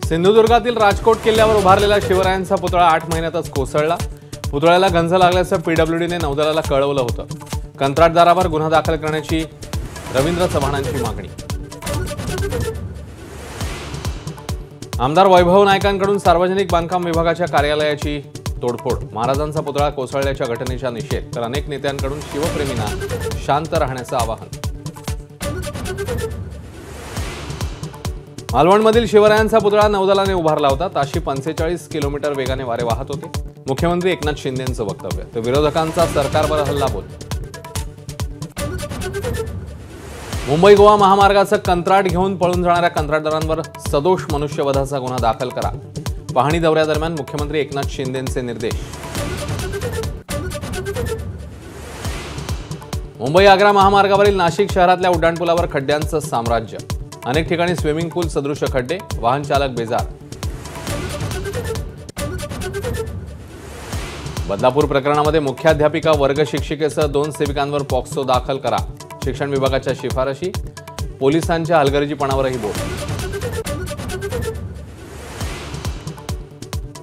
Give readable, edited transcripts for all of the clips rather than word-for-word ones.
सिंधुदुर्गातील राजकोट किल्ल्यावर उभारलेला शिवरायांचा पुतळा 8 महिन्यातच कोसळला। पुतळ्याला गंज लागल्याचं पीडब्ल्यूडीने नौदलाला कळवलं होतं। कंत्राटदारावर गुन्हा दाखल करण्याची रवींद्र चव्हाणांची मागणी। आमदार वैभव नायकांकडून सार्वजनिक बांधकाम विभागाच्या कार्यालयाची तोडफोड। महाराजांचा पुतळा कोसळल्याच्या घटनेचा निषेध, तर अनेक नेत्यांकडून शिवप्रेमींना शांत राहण्याचं आवाहन। मालवणमधील शिवरायांचा पुतळा नौदलाने उभारला होता। ताशी 45 किलोमीटर वेगाने वारे वाहत होते। मुख्यमंत्री एकनाथ शिंदेंचं वक्तव्य, तर विरोधकांचा सरकारवर हल्लाबोल। मुंबई गोवा महामार्गाचं कंत्राट घेऊन पळून जाणाऱ्या कंत्राटदारांवर सदोष मनुष्यवधाचा गुन्हा दाखल करा। पाहणी दौऱ्यादरम्यान मुख्यमंत्री एकनाथ शिंदेंचे निर्देश। मुंबई आग्रा महामार्गावरील नाशिक शहरातल्या उड्डाणपुलावर खड्ड्यांचं साम्राज्य। अनेक ठिकाणी स्विमिंग पूल सदृश खड्डे, वाहन चालक बेजार। बदलापूर प्रकरणामध्ये मुख्याध्यापिका वर्ग शिक्षिकेसह 2 सेविकांवर पॉक्सो दाखल करा। शिक्षण विभागाच्या शिफारशी, पोलिसांच्या हलगर्जीपणावरही बोट।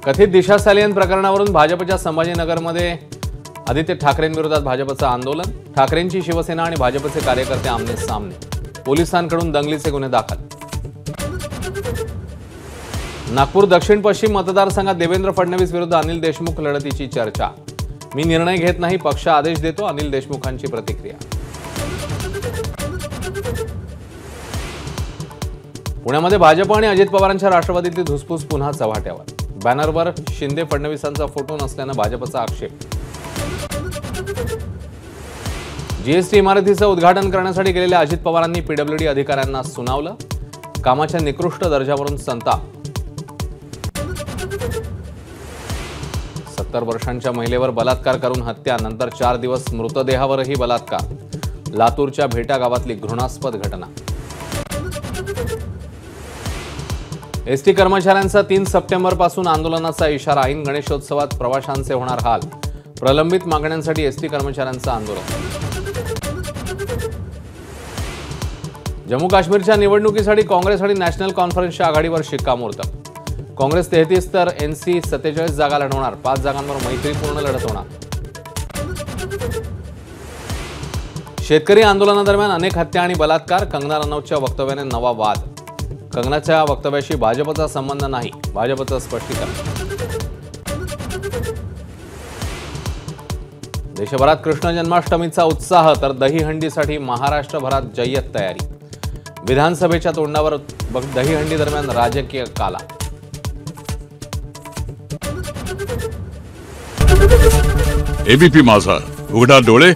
कथित दिशा सॅलियन प्रकरणावरून भाजपच्या संभाजीनगरमध्ये आदित्य ठाकरेंविरोधात भाजपचं आंदोलन। ठाकरेंची शिवसेना आणि भाजपचे कार्यकर्ते आमने सामने। पोलिसांकडून दंगलीचे गुन्हे दाखल। नागपूर दक्षिण पश्चिम मतदारसंघात देवेंद्र फडणवीस विरुद्ध अनिल देशमुख लढतीची चर्चा। मी निर्णय घेत नाही, पक्ष आदेश देतो, अनिल देशमुखांची प्रतिक्रिया। पुण्यामध्ये भाजप आणि अजित पवारांच्या राष्ट्रवादीतली धुसफूस पुन्हा चव्हाट्यावर। बॅनरवर शिंदे फडणवीसांचा फोटो नसल्यानं भाजपचा आक्षेप। जीएसटी इमारतीचं उद्घाटन करण्यासाठी गेलेल्या अजित पवारांनी पीडब्ल्यूडी अधिकाऱ्यांना सुनावलं। कामाच्या निकृष्ट दर्जावरून संताप। 70 वर्षांच्या महिलेवर बलात्कार करून हत्या, नंतर 4 दिवस मृतदेहावरही बलात्कार। लातूरच्या भेटा गावातली घृणास्पद घटना। एसटी कर्मचाऱ्यांचा 3 सप्टेंबरपासून आंदोलनाचा इशारा। ऐन गणेशोत्सवात प्रवाशांचे होणार हाल। प्रलंबित मागण्यांसाठी एसटी कर्मचाऱ्यांचं आंदोलन। जम्मू काश्मीरच्या निवडणुकीसाठी काँग्रेस आणि नॅशनल कॉन्फरन्सच्या आघाडीवर शिक्कामोर्तब। काँग्रेस 33 तर एनसी 47 जागा लढवणार। 5 जागांवर मैत्रीपूर्ण लढत होणार। शेतकरी आंदोलनादरम्यान अनेक हत्या आणि बलात्कार। कंगना रनौतच्या वक्तव्याने नवा वाद। कंगनाच्या वक्तव्याशी भाजपचा संबंध नाही, भाजपचं स्पष्टीकरण। देशभरात कृष्ण जन्माष्टमीचा उत्साह, तर दहीहंडीसाठी महाराष्ट्रभरात जय्यत तयारी। विधानसभेच्या तोंडावर दहीहंडी दरम्यान राजकीय काला। एबीपी माझा, उघडा डोळे